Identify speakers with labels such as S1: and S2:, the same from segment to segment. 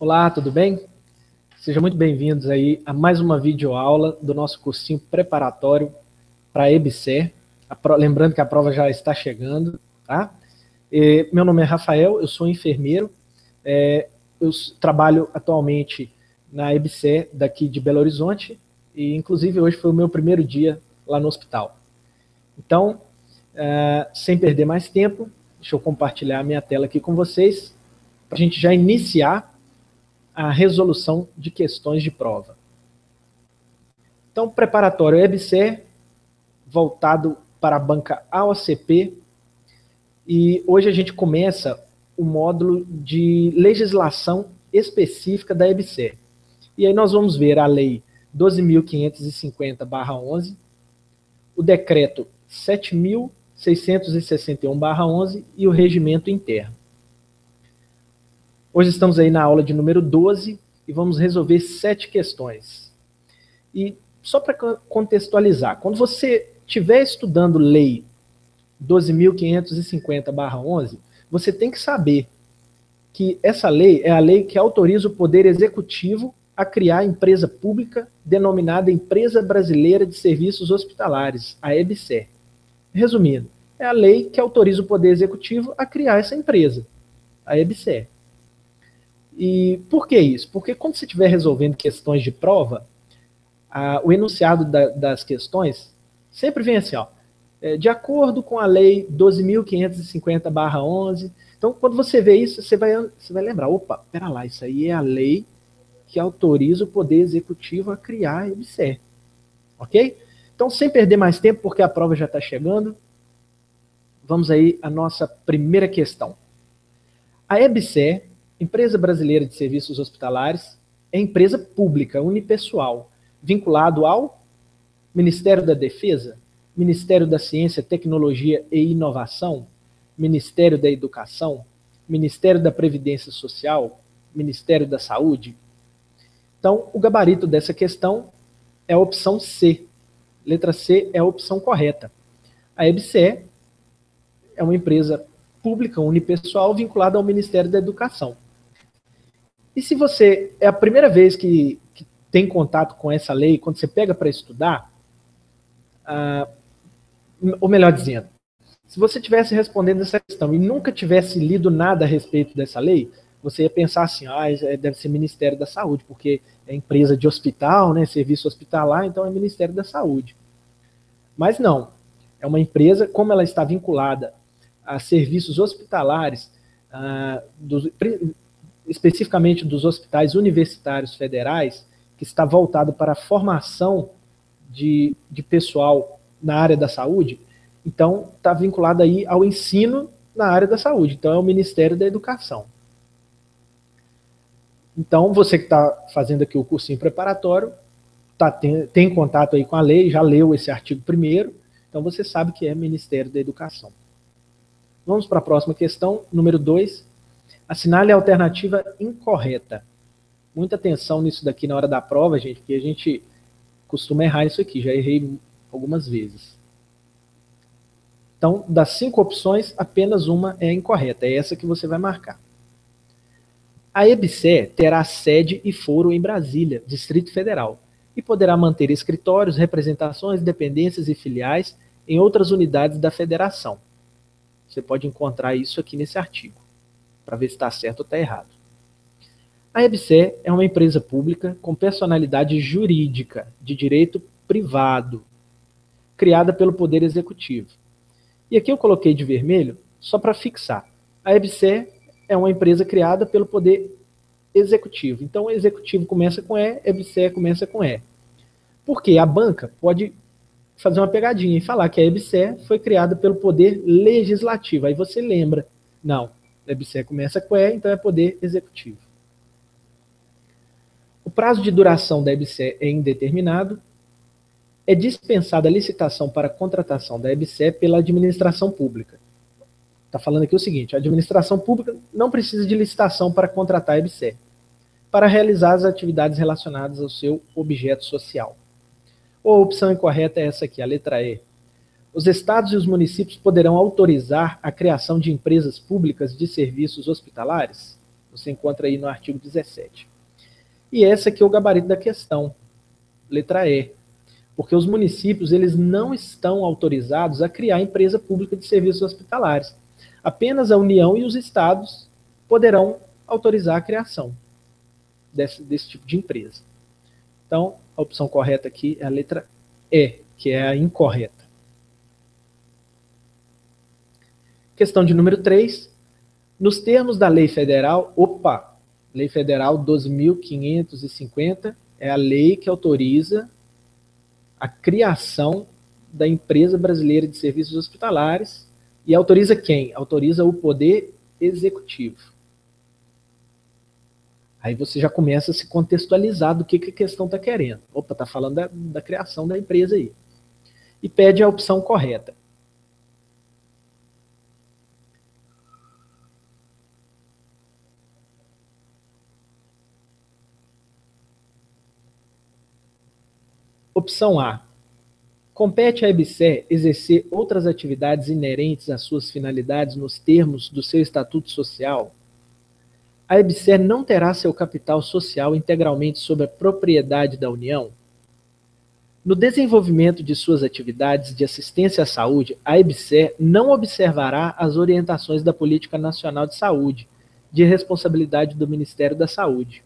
S1: Olá, tudo bem? Sejam muito bem-vindos aí a mais uma videoaula do nosso cursinho preparatório para a EBSER. Lembrando que a prova já está chegando, tá? Meu nome é Rafael, eu sou enfermeiro, eu trabalho atualmente na EBSER daqui de Belo Horizonte e inclusive hoje foi o meu primeiro dia lá no hospital. Então, sem perder mais tempo, deixa eu compartilhar a minha tela aqui com vocês para a gente já iniciar a resolução de questões de prova. Então, preparatório EBSER, voltado para a banca AOCP, e hoje a gente começa o módulo de legislação específica da EBSER. E aí nós vamos ver a lei 12.550/11, o decreto 7.661/11 e o regimento interno. Hoje estamos aí na aula de número 12 e vamos resolver 7 questões. E só para contextualizar, quando você estiver estudando lei 12.550/11, você tem que saber que essa lei é a lei que autoriza o Poder Executivo a criar a empresa pública denominada Empresa Brasileira de Serviços Hospitalares, a EBSER. Resumindo, é a lei que autoriza o Poder Executivo a criar essa empresa, a EBSER. E por que isso? Porque quando você estiver resolvendo questões de prova, o enunciado das questões sempre vem assim, ó, de acordo com a lei 12.550/11. Então, quando você vê isso, você vai lembrar, opa, pera lá, isso aí é a lei que autoriza o Poder Executivo a criar a EBSER. Ok? Então, sem perder mais tempo, porque a prova já está chegando, vamos aí à nossa primeira questão. A EBSER, Empresa Brasileira de Serviços Hospitalares, é empresa pública, unipessoal, vinculado ao Ministério da Defesa, Ministério da Ciência, Tecnologia e Inovação, Ministério da Educação, Ministério da Previdência Social, Ministério da Saúde. Então, o gabarito dessa questão é a opção C. Letra C é a opção correta. A EBSER é uma empresa pública, unipessoal, vinculada ao Ministério da Educação. E se você é a primeira vez que tem contato com essa lei, quando você pega para estudar, ou melhor dizendo, se você tivesse respondendo essa questão e nunca tivesse lido nada a respeito dessa lei, você ia pensar assim, deve ser Ministério da Saúde, porque é empresa de hospital, né, serviço hospitalar, então é Ministério da Saúde. Mas não, é uma empresa, como ela está vinculada a serviços hospitalares, especificamente dos hospitais universitários federais, que está voltado para a formação de pessoal na área da saúde, então está vinculado aí ao ensino na área da saúde, então é o Ministério da Educação. Então, você que está fazendo aqui o cursinho preparatório, tem contato aí com a lei, já leu esse artigo primeiro, então você sabe que é Ministério da Educação. Vamos para a próxima questão, número 2. Assinale a alternativa incorreta. Muita atenção nisso daqui na hora da prova, gente, porque a gente costuma errar isso aqui, já errei algumas vezes. Então, das 5 opções, apenas uma é incorreta, é essa que você vai marcar. A EBSER terá sede e foro em Brasília, Distrito Federal, e poderá manter escritórios, representações, dependências e filiais em outras unidades da federação. Você pode encontrar isso aqui nesse artigo, para ver se está certo ou está errado. A EBSER é uma empresa pública com personalidade jurídica de direito privado, criada pelo Poder Executivo. E aqui eu coloquei de vermelho só para fixar. A EBSER é uma empresa criada pelo Poder Executivo. Então, o Executivo começa com E, a EBSER começa com E. Porque a banca pode fazer uma pegadinha e falar que a EBSER foi criada pelo Poder Legislativo. Aí você lembra, não, a EBSER começa com E, então é Poder Executivo. O prazo de duração da EBSER é indeterminado. É dispensada a licitação para a contratação da EBSER pela administração pública. Está falando aqui o seguinte, a administração pública não precisa de licitação para contratar a EBSER, para realizar as atividades relacionadas ao seu objeto social. Ou a opção incorreta é essa aqui, a letra E. Os estados e os municípios poderão autorizar a criação de empresas públicas de serviços hospitalares? Você encontra aí no artigo 17. E esse aqui é o gabarito da questão, letra E. Porque os municípios eles não estão autorizados a criar empresa pública de serviços hospitalares. Apenas a União e os estados poderão autorizar a criação desse tipo de empresa. Então, a opção correta aqui é a letra E, que é a incorreta. Questão de número 3. Nos termos da Lei Federal, Lei Federal 12.550 é a lei que autoriza a criação da Empresa Brasileira de Serviços Hospitalares. E autoriza quem? Autoriza o Poder Executivo. Aí você já começa a se contextualizar do que a questão está querendo. Está falando da criação da empresa aí. E pede a opção correta. Opção A. Compete à EBSER exercer outras atividades inerentes às suas finalidades nos termos do seu estatuto social? A EBSER não terá seu capital social integralmente sob a propriedade da União? No desenvolvimento de suas atividades de assistência à saúde, a EBSER não observará as orientações da Política Nacional de Saúde, de responsabilidade do Ministério da Saúde.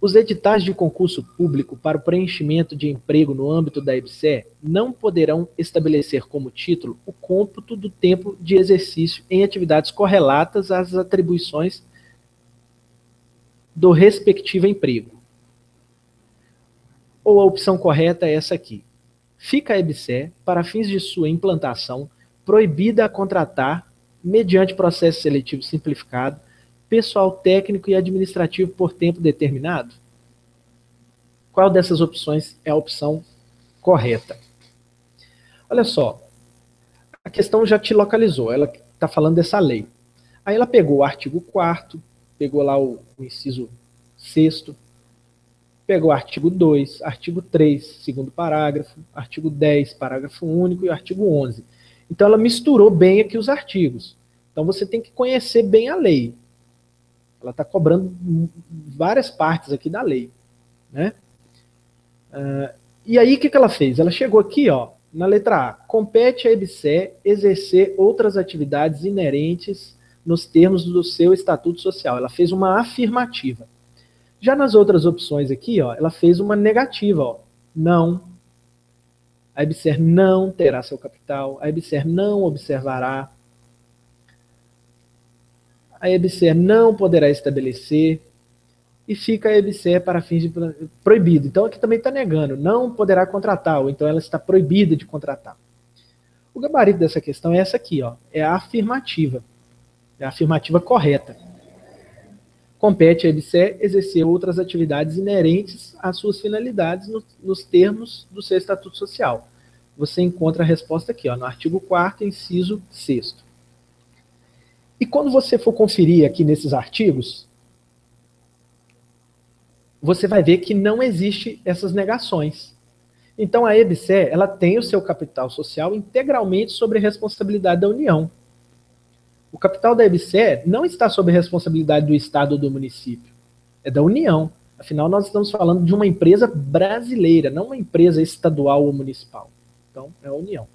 S1: Os editais de concurso público para o preenchimento de emprego no âmbito da EBSER não poderão estabelecer como título o cômputo do tempo de exercício em atividades correlatas às atribuições do respectivo emprego. Ou a opção correta é essa aqui. Fica a EBSER, para fins de sua implantação, proibida a contratar, mediante processo seletivo simplificado, pessoal técnico e administrativo por tempo determinado? Qual dessas opções é a opção correta? Olha só, a questão já te localizou, ela está falando dessa lei. Aí ela pegou o artigo 4º, pegou lá o inciso 6º, pegou o artigo 2, artigo 3, segundo parágrafo, artigo 10, parágrafo único e o artigo 11. Então ela misturou bem aqui os artigos. Então você tem que conhecer bem a lei. Ela está cobrando várias partes aqui da lei, né? E aí, o que ela fez? Ela chegou aqui, na letra A. Compete à EBSER exercer outras atividades inerentes nos termos do seu estatuto social. Ela fez uma afirmativa. Já nas outras opções aqui, ela fez uma negativa. Não. A EBSER não terá seu capital. A EBSER não observará. A EBSER não poderá estabelecer, e fica a EBSER para fins de proibido. Então aqui também está negando, não poderá contratar, ou então ela está proibida de contratar. O gabarito dessa questão é essa aqui, é a afirmativa. É a afirmativa correta. Compete à EBSER exercer outras atividades inerentes às suas finalidades nos termos do seu estatuto social. Você encontra a resposta aqui, no artigo 4º, inciso 6º. E quando você for conferir aqui nesses artigos, você vai ver que não existe essas negações. Então a EBSER, ela tem o seu capital social integralmente sob a responsabilidade da União. O capital da EBSER não está sob a responsabilidade do Estado ou do município, é da União. Afinal, nós estamos falando de uma empresa brasileira, não uma empresa estadual ou municipal. Então, é a União.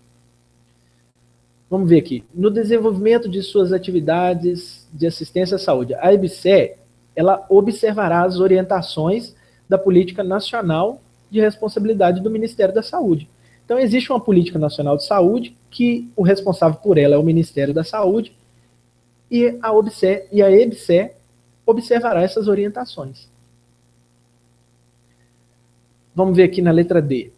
S1: Vamos ver aqui. No desenvolvimento de suas atividades de assistência à saúde, a EBSER, ela observará as orientações da Política Nacional de Responsabilidade do Ministério da Saúde. Então, existe uma Política Nacional de Saúde, que o responsável por ela é o Ministério da Saúde, e a EBSER observará essas orientações. Vamos ver aqui na letra D.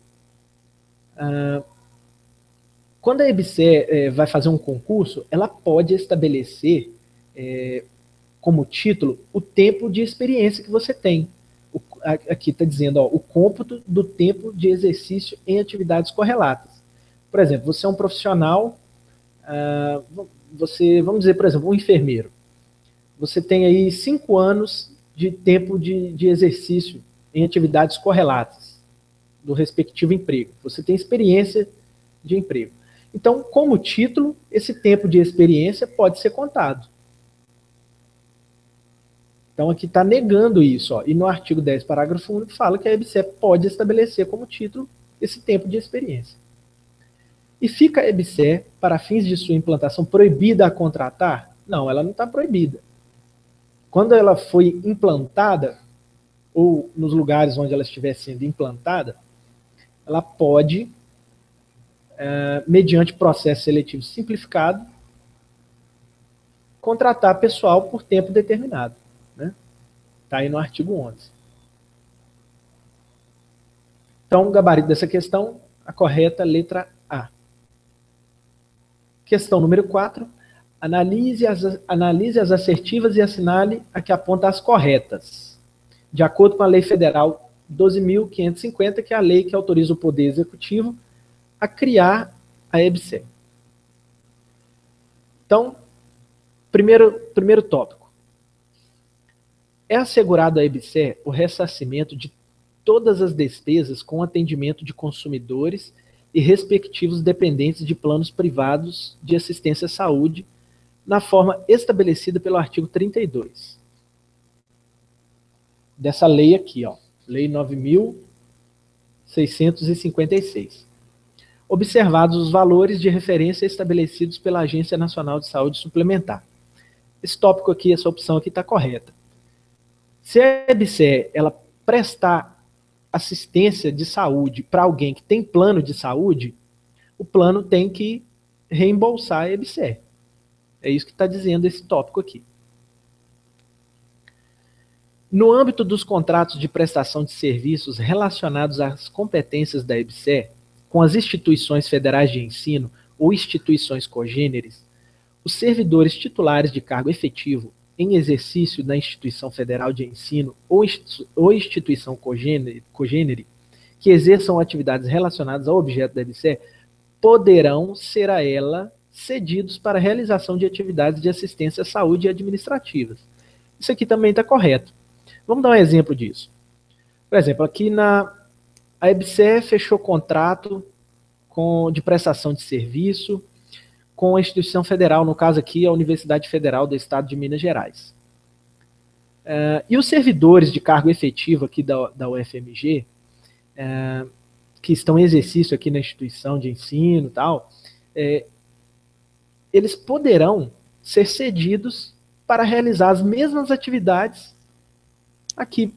S1: Quando a EBSER vai fazer um concurso, ela pode estabelecer como título o tempo de experiência que você tem. Aqui está dizendo o cômputo do tempo de exercício em atividades correlatas. Por exemplo, você é um profissional, vamos dizer, por exemplo, um enfermeiro. Você tem aí 5 anos de tempo de exercício em atividades correlatas do respectivo emprego. Você tem experiência de emprego. Então, como título, esse tempo de experiência pode ser contado. Então aqui está negando isso, ó. E no artigo 10, parágrafo único, fala que a EBSER pode estabelecer como título esse tempo de experiência. E fica a EBSER, para fins de sua implantação, proibida a contratar? Não, ela não está proibida. Quando ela foi implantada, ou nos lugares onde ela estiver sendo implantada, ela pode, mediante processo seletivo simplificado, contratar pessoal por tempo determinado. Né? Está aí no artigo 11. Então, o gabarito dessa questão, a correta letra A. Questão número 4. Analise as assertivas e assinale a que aponta as corretas. De acordo com a Lei Federal 12.550, que é a lei que autoriza o Poder Executivo a criar a EBSER. Então, primeiro tópico. É assegurado à EBSER o ressarcimento de todas as despesas com atendimento de consumidores e respectivos dependentes de planos privados de assistência à saúde, na forma estabelecida pelo artigo 32. Dessa lei aqui, ó, Lei 9.656. Observados os valores de referência estabelecidos pela Agência Nacional de Saúde Suplementar. Esse tópico aqui, essa opção aqui está correta. Se a EBSER, ela prestar assistência de saúde para alguém que tem plano de saúde, o plano tem que reembolsar a EBSER. É isso que está dizendo esse tópico aqui. No âmbito dos contratos de prestação de serviços relacionados às competências da EBSER, com as instituições federais de ensino ou instituições cogêneres, os servidores titulares de cargo efetivo em exercício da instituição federal de ensino ou instituição cogênere que exerçam atividades relacionadas ao objeto da EBSER poderão ser a ela cedidos para a realização de atividades de assistência à saúde administrativas. Isso aqui também está correto. Vamos dar um exemplo disso. Por exemplo, aqui a EBSER fechou contrato de prestação de serviço com a instituição federal, no caso aqui a Universidade Federal do Estado de Minas Gerais. E os servidores de cargo efetivo aqui da UFMG, que estão em exercício aqui na instituição de ensino e tal, eles poderão ser cedidos para realizar as mesmas atividades aqui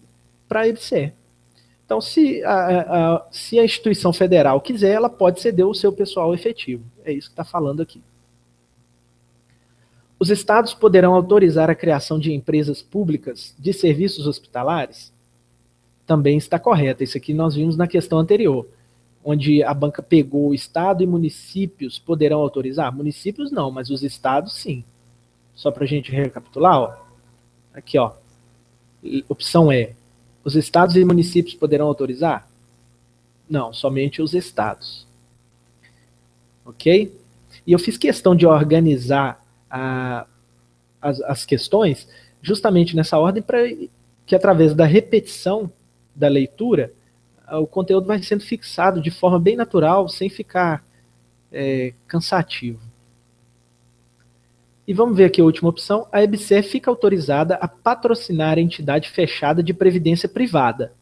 S1: para a EBSER. Então, se a instituição federal quiser, ela pode ceder o seu pessoal efetivo. É isso que está falando aqui. Os estados poderão autorizar a criação de empresas públicas de serviços hospitalares? Também está correto. Isso aqui nós vimos na questão anterior, onde a banca pegou o estado e municípios poderão autorizar? Municípios não, mas os estados sim. Só para a gente recapitular, ó. Aqui, ó. Opção E. Os estados e municípios poderão autorizar? Não, somente os estados. Ok? E eu fiz questão de organizar as questões justamente nessa ordem para que, através da repetição da leitura, o conteúdo vai sendo fixado de forma bem natural, sem ficar cansativo. E vamos ver aqui a última opção. A EBSER fica autorizada a patrocinar a entidade fechada de previdência privada,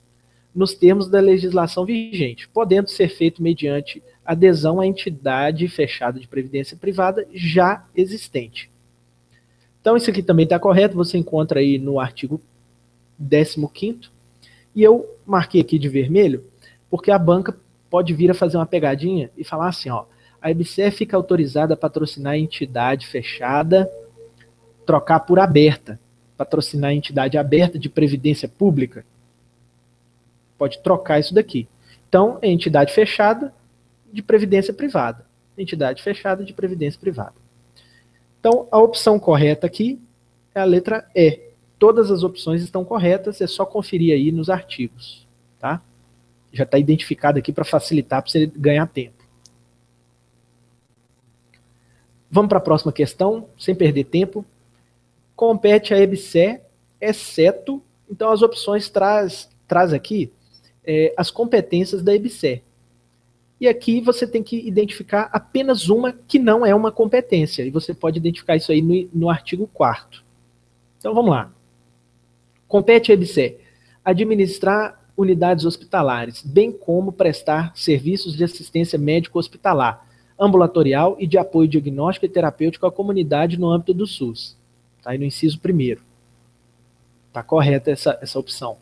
S1: nos termos da legislação vigente, podendo ser feito mediante adesão à entidade fechada de previdência privada já existente. Então isso aqui também está correto, você encontra aí no artigo 15º, e eu marquei aqui de vermelho, porque a banca pode vir a fazer uma pegadinha e falar assim, ó, a EBSER fica autorizada a patrocinar a entidade fechada, trocar por aberta, patrocinar a entidade aberta de previdência pública, pode trocar isso daqui. Então, é entidade fechada de previdência privada, entidade fechada de previdência privada. Então, a opção correta aqui é a letra E. Todas as opções estão corretas, é só conferir aí nos artigos, tá? Já está identificado aqui para facilitar, para você ganhar tempo. Vamos para a próxima questão, sem perder tempo. Compete a EBSER, exceto... Então, as opções traz aqui as competências da EBSER. E aqui você tem que identificar apenas uma que não é uma competência. E você pode identificar isso aí no artigo 4º. Então, vamos lá. Compete à EBSER administrar unidades hospitalares, bem como prestar serviços de assistência médico-hospitalar, ambulatorial e de apoio diagnóstico e terapêutico à comunidade no âmbito do SUS. Está aí no inciso 1º. Está correta essa opção.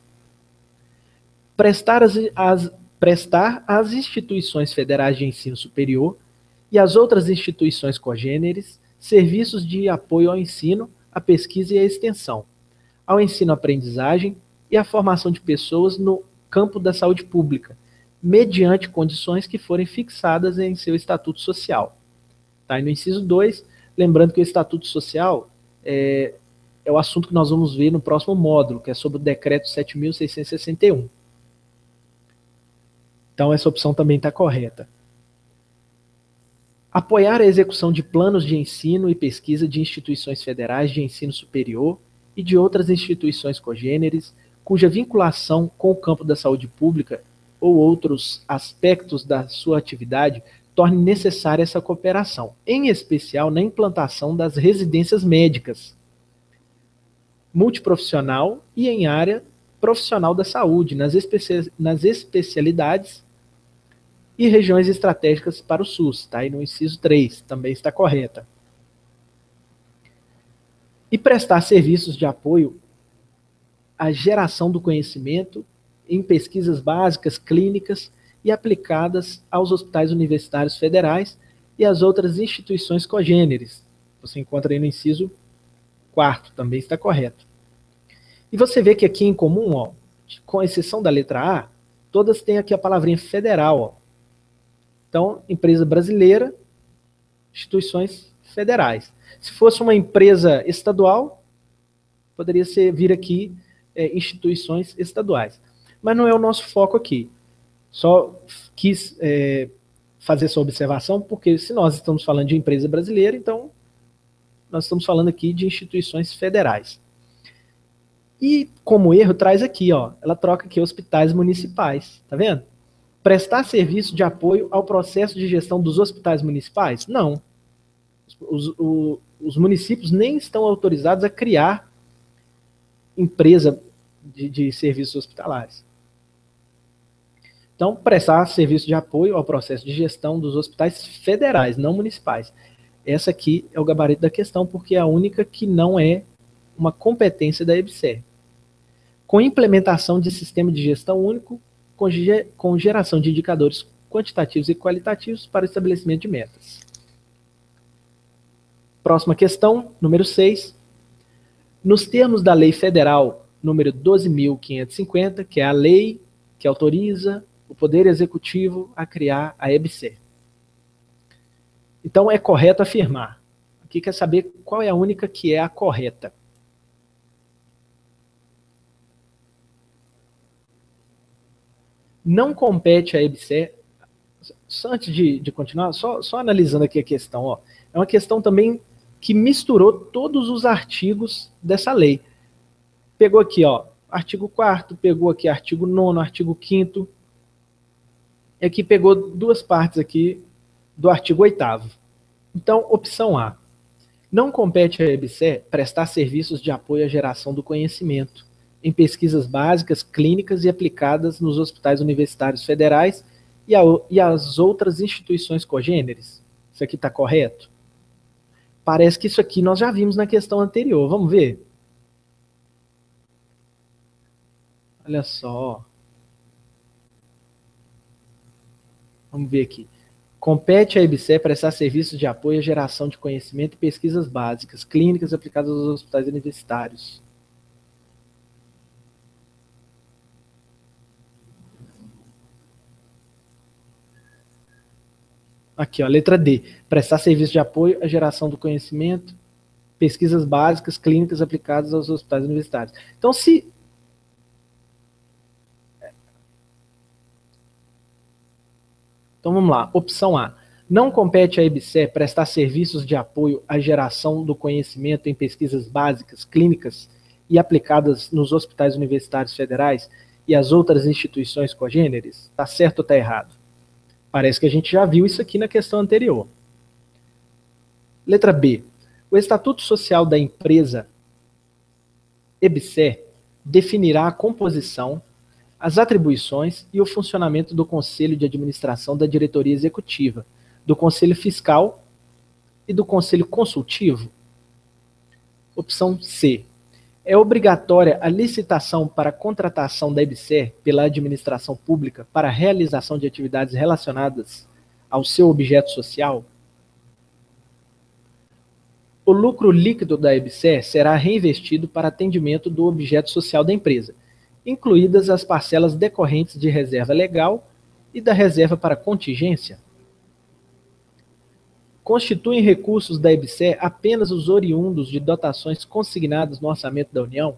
S1: Prestar às instituições federais de ensino superior e às outras instituições congêneres serviços de apoio ao ensino, à pesquisa e à extensão, ao ensino-aprendizagem e à formação de pessoas no campo da saúde pública, mediante condições que forem fixadas em seu estatuto social. Tá? E no inciso 2, lembrando que o estatuto social é o assunto que nós vamos ver no próximo módulo, que é sobre o decreto 7.661. Então essa opção também está correta. Apoiar a execução de planos de ensino e pesquisa de instituições federais de ensino superior e de outras instituições congêneres, cuja vinculação com o campo da saúde pública ou outros aspectos da sua atividade torne necessária essa cooperação, em especial na implantação das residências médicas, multiprofissional e em área profissional da saúde, nas especialidades e regiões estratégicas para o SUS, tá? E no inciso 3, também está correta. E prestar serviços de apoio à geração do conhecimento em pesquisas básicas, clínicas e aplicadas aos hospitais universitários federais e às outras instituições congêneres. Você encontra aí no inciso 4º, também está correto. E você vê que aqui em comum, ó, com exceção da letra A, todas têm aqui a palavrinha federal, ó. Então, empresa brasileira, instituições federais. Se fosse uma empresa estadual, poderia vir aqui instituições estaduais. Mas não é o nosso foco aqui. Só quis fazer essa observação, porque se nós estamos falando de empresa brasileira, então nós estamos falando aqui de instituições federais. E como erro, traz aqui, ó, ela troca aqui hospitais municipais, tá vendo? Prestar serviço de apoio ao processo de gestão dos hospitais municipais? Não. Os municípios nem estão autorizados a criar empresa de serviços hospitalares. Então, prestar serviço de apoio ao processo de gestão dos hospitais federais, não municipais. Essa aqui é o gabarito da questão, porque é a única que não é uma competência da EBSER. Com implementação de sistema de gestão único, com geração de indicadores quantitativos e qualitativos para o estabelecimento de metas. Próxima questão, número 6. Nos termos da Lei Federal número 12.550, que é a lei que autoriza o Poder Executivo a criar a EBSER. Então, é correto afirmar. Aqui quer saber qual é a única que é a correta. Não compete à EBSER, só antes de continuar, só analisando aqui a questão, ó, é uma questão também que misturou todos os artigos dessa lei. Pegou aqui, ó, artigo 4º, pegou aqui artigo 9º, artigo 5º, e aqui pegou duas partes aqui do artigo 8º. Então, opção A. Não compete à EBSER prestar serviços de apoio à geração do conhecimento em pesquisas básicas, clínicas e aplicadas nos hospitais universitários federais e as outras instituições congêneres. Isso aqui está correto? Parece que isso aqui nós já vimos na questão anterior. Vamos ver? Olha só. Vamos ver aqui. Compete à EBSER prestar serviços de apoio à geração de conhecimento e pesquisas básicas, clínicas aplicadas aos hospitais universitários. Aqui, ó, letra D. Prestar serviço de apoio à geração do conhecimento, pesquisas básicas, clínicas aplicadas aos hospitais universitários. Então, Então, vamos lá. Opção A. Não compete à EBSER prestar serviços de apoio à geração do conhecimento em pesquisas básicas, clínicas e aplicadas nos hospitais universitários federais e as outras instituições congêneres? Está certo ou está errado? Parece que a gente já viu isso aqui na questão anterior. Letra B. O Estatuto Social da empresa EBSER definirá a composição, as atribuições e o funcionamento do Conselho de Administração da Diretoria Executiva, do Conselho Fiscal e do Conselho Consultivo. Opção C. É obrigatória a licitação para a contratação da EBSER pela administração pública para a realização de atividades relacionadas ao seu objeto social? O lucro líquido da EBSER será reinvestido para atendimento do objeto social da empresa, incluídas as parcelas decorrentes de reserva legal e da reserva para contingência. Constituem recursos da EBSER apenas os oriundos de dotações consignadas no orçamento da União?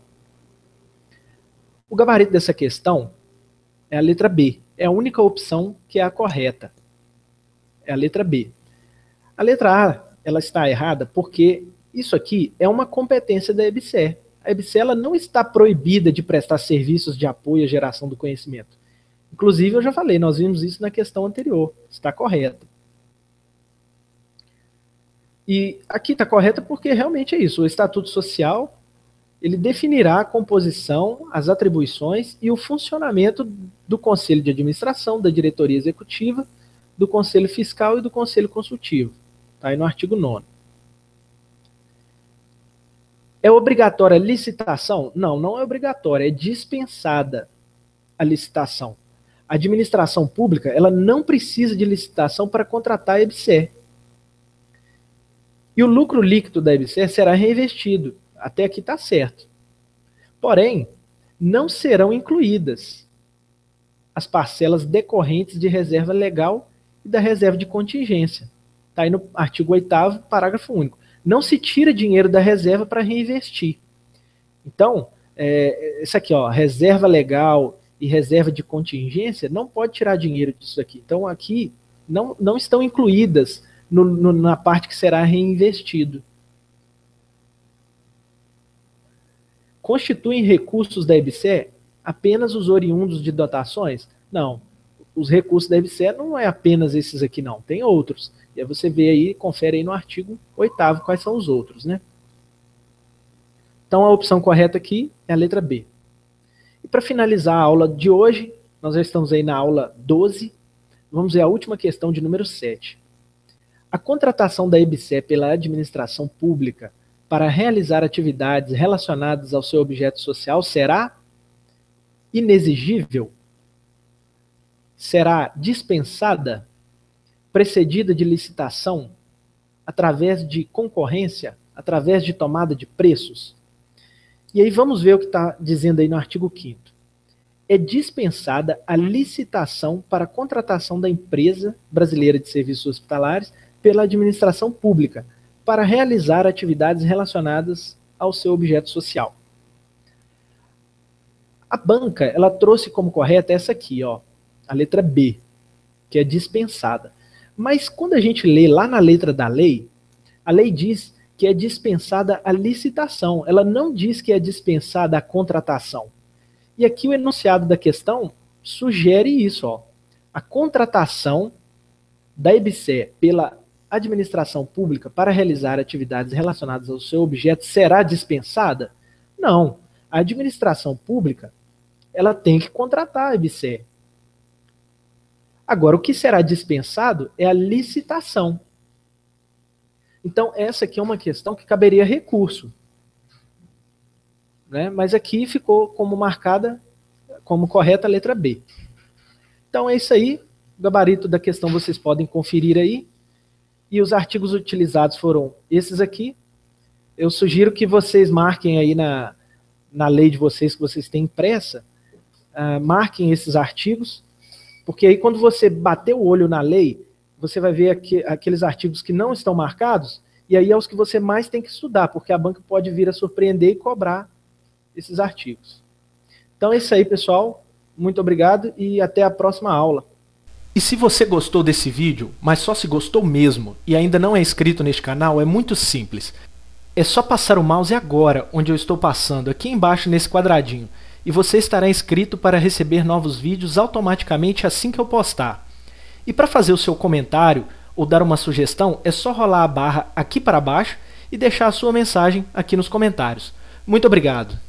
S1: O gabarito dessa questão é a letra B. É a única opção que é a correta. É a letra B. A letra A, ela está errada porque isso aqui é uma competência da EBSER. A EBSER ela não está proibida de prestar serviços de apoio à geração do conhecimento. Inclusive, eu já falei, nós vimos isso na questão anterior. Está correto. E aqui está correto porque realmente é isso. O Estatuto Social, ele definirá a composição, as atribuições e o funcionamento do Conselho de Administração, da Diretoria Executiva, do Conselho Fiscal e do Conselho Consultivo. Está aí no artigo 9º. É obrigatória a licitação? Não, não é obrigatória, é dispensada a licitação. A administração pública, ela não precisa de licitação para contratar a EBSER. E o lucro líquido da EBSER será reinvestido. Até aqui está certo. Porém, não serão incluídas as parcelas decorrentes de reserva legal e da reserva de contingência. Está aí no artigo 8º, parágrafo único. Não se tira dinheiro da reserva para reinvestir. Então, isso aqui, ó, reserva legal e reserva de contingência, não pode tirar dinheiro disso aqui. Então, aqui não estão incluídas na parte que será reinvestido. Constituem recursos da EBSER apenas os oriundos de dotações? Não. Os recursos da EBSER não é apenas esses aqui, não. Tem outros. E aí você vê aí, confere aí no artigo 8º quais são os outros, né? Então a opção correta aqui é a letra B. E para finalizar a aula de hoje, nós já estamos aí na aula 12, vamos ver a última questão de número 7. A contratação da EBSER pela administração pública para realizar atividades relacionadas ao seu objeto social será inexigível? Será dispensada, precedida de licitação, através de concorrência, através de tomada de preços? E aí vamos ver o que está dizendo aí no artigo 5º. É dispensada a licitação para a contratação da empresa brasileira de serviços hospitalares pela administração pública para realizar atividades relacionadas ao seu objeto social. A banca, ela trouxe como correta essa aqui, ó, a letra B, que é dispensada. Mas quando a gente lê lá na letra da lei, a lei diz que é dispensada a licitação, ela não diz que é dispensada a contratação. E aqui o enunciado da questão sugere isso, ó. A contratação da EBSER pela administração pública para realizar atividades relacionadas ao seu objeto será dispensada? Não. A administração pública, ela tem que contratar a EBSER. Agora, o que será dispensado é a licitação. Então, essa aqui é uma questão que caberia recurso, né? Mas aqui ficou como marcada, como correta a letra B. Então, é isso aí. O gabarito da questão vocês podem conferir aí. E os artigos utilizados foram esses aqui. Eu sugiro que vocês marquem aí na lei de vocês, que vocês têm impressa, marquem esses artigos, porque aí quando você bater o olho na lei, você vai ver aqueles artigos que não estão marcados, e aí é os que você mais tem que estudar, porque a banca pode vir a surpreender e cobrar esses artigos. Então é isso aí, pessoal. Muito obrigado e até a próxima aula.
S2: E se você gostou desse vídeo, mas só se gostou mesmo, e ainda não é inscrito neste canal, é muito simples. É só passar o mouse agora, onde eu estou passando, aqui embaixo nesse quadradinho, e você estará inscrito para receber novos vídeos automaticamente assim que eu postar. E para fazer o seu comentário ou dar uma sugestão, é só rolar a barra aqui para baixo e deixar a sua mensagem aqui nos comentários. Muito obrigado!